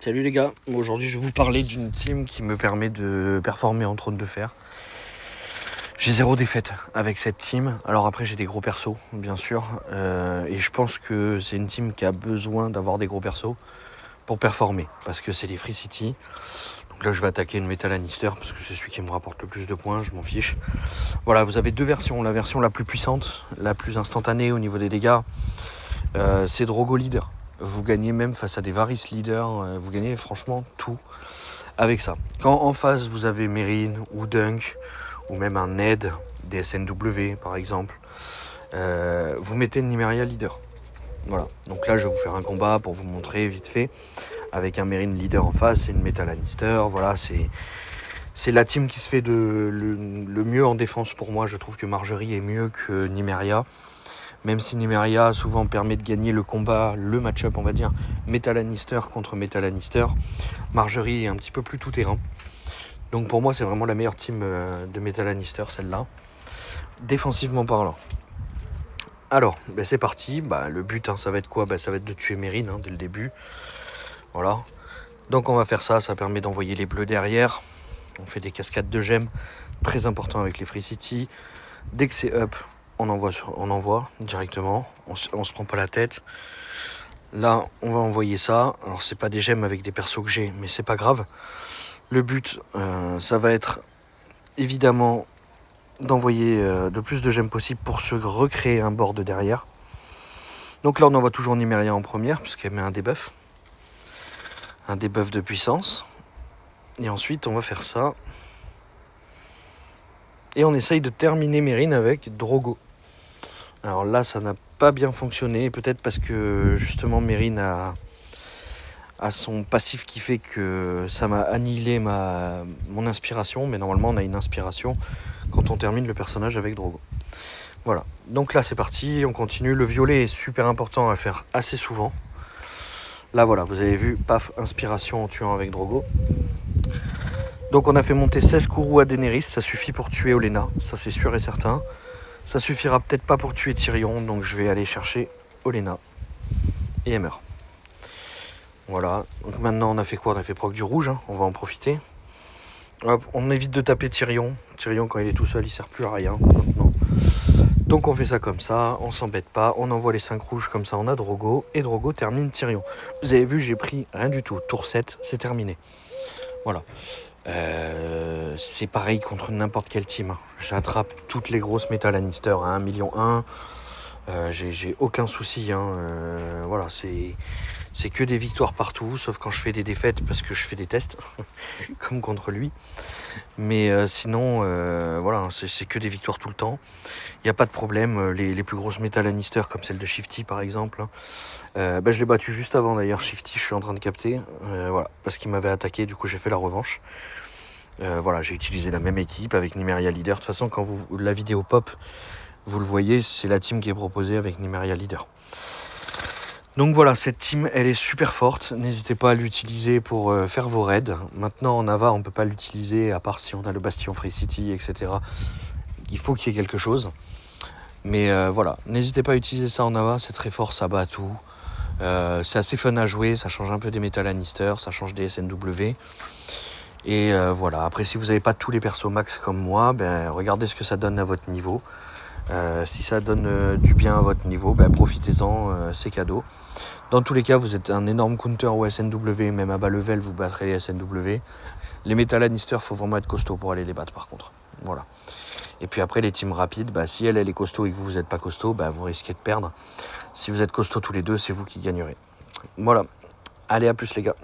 Salut les gars, aujourd'hui je vais vous parler d'une team qui me permet de performer en trône de fer. J'ai 0 défaite avec cette team, alors après j'ai des gros persos bien sûr, et je pense que c'est une team qui a besoin d'avoir des gros persos pour performer, parce que c'est les Free City. Donc là je vais attaquer une Metal Lannister, parce que c'est celui qui me rapporte le plus de points, je m'en fiche. Voilà, vous avez deux versions, la version la plus puissante, la plus instantanée au niveau des dégâts, c'est Drogo Leader. Vous gagnez même face à des Varys Leader, vous gagnez franchement tout avec ça. Quand en face vous avez Meereen ou Dunk, ou même un Ned, des SNW par exemple, vous mettez Nymeria Leader. Voilà, donc là je vais vous faire un combat pour vous montrer vite fait, avec un Meereen Leader en face et une Metal Lannister. Voilà, c'est la team qui se fait le mieux en défense pour moi. Je trouve que Marjorie est mieux que Nymeria. Même si Nymeria souvent permet de gagner le combat, le match-up on va dire, Metal Lannister contre Metal Lannister, Marjorie est un petit peu plus tout terrain. Donc pour moi c'est vraiment la meilleure team de Metal Lannister, celle-là, défensivement parlant. Alors c'est parti, le but ça va être quoi? Ça va être de tuer Meereen dès le début. Voilà. Donc on va faire ça, ça permet d'envoyer les bleus derrière. On fait des cascades de gemmes, très important avec les Free City. Dès que c'est up, on envoie directement, on se prend pas la tête. Là, on va envoyer ça. Alors, c'est pas des gemmes avec des persos que j'ai, mais c'est pas grave. Le but, ça va être évidemment d'envoyer le plus de gemmes possible pour se recréer un board derrière. Donc là, on envoie toujours Nymeria en première, puisqu'elle met un debuff. Un debuff de puissance. Et ensuite, on va faire ça. Et on essaye de terminer Meereen avec Drogo. Alors là, ça n'a pas bien fonctionné, peut-être parce que justement Meereen a son passif qui fait que ça m'a annihilé mon inspiration, mais normalement on a une inspiration quand on termine le personnage avec Drogo. Voilà, donc là c'est parti, on continue. Le violet est super important à faire assez souvent. Là voilà, vous avez vu, paf, inspiration en tuant avec Drogo. Donc on a fait monter 16 Kourou à Daenerys, ça suffit pour tuer Olenna, ça c'est sûr et certain. Ça suffira peut-être pas pour tuer Tyrion, donc je vais aller chercher Olenna. Et elle meurt. Voilà, donc maintenant on a fait quoi? On a fait proc du rouge, on va en profiter. Hop, on évite de taper Tyrion. Tyrion quand il est tout seul il sert plus à rien maintenant. Donc on fait ça comme ça, on s'embête pas, on envoie les 5 rouges comme ça, on a Drogo, et Drogo termine Tyrion. Vous avez vu, j'ai pris rien du tout, tour 7, c'est terminé. Voilà. C'est pareil contre n'importe quelle team. J'attrape toutes les grosses Metal Lannister à 1,1 million. J'ai aucun souci. Voilà, c'est que des victoires partout, sauf quand je fais des défaites parce que je fais des tests, comme contre lui. Mais sinon, voilà, c'est que des victoires tout le temps. Il n'y a pas de problème. Les plus grosses Metal Lannister, comme celle de Shifty par exemple, je l'ai battu juste avant d'ailleurs. Shifty, je suis en train de capter. Voilà, parce qu'il m'avait attaqué, du coup j'ai fait la revanche. Voilà, j'ai utilisé la même équipe avec Nymeria Leader. De toute façon, quand la vidéo pop, vous le voyez, c'est la team qui est proposée avec Nymeria Leader. Donc voilà, cette team, elle est super forte. N'hésitez pas à l'utiliser pour faire vos raids. Maintenant, en Ava, on ne peut pas l'utiliser, à part si on a le Bastion Free City, etc. Il faut qu'il y ait quelque chose. Mais voilà, n'hésitez pas à utiliser ça en Ava, c'est très fort, ça bat tout. C'est assez fun à jouer, ça change un peu des Metal Lannister, ça change des SNW. Et voilà, après si vous n'avez pas tous les persos max comme moi, regardez ce que ça donne à votre niveau. Si ça donne du bien à votre niveau, profitez-en, c'est cadeau. Dans tous les cas, vous êtes un énorme counter au SNW, même à bas level, vous battrez les SNW. Les Metal Lannister, faut vraiment être costaud pour aller les battre par contre. Voilà. Et puis après, les teams rapides, si elle est costaud et que vous n'êtes pas costaud, vous risquez de perdre. Si vous êtes costaud tous les deux, c'est vous qui gagnerez. Voilà. Allez, à plus les gars.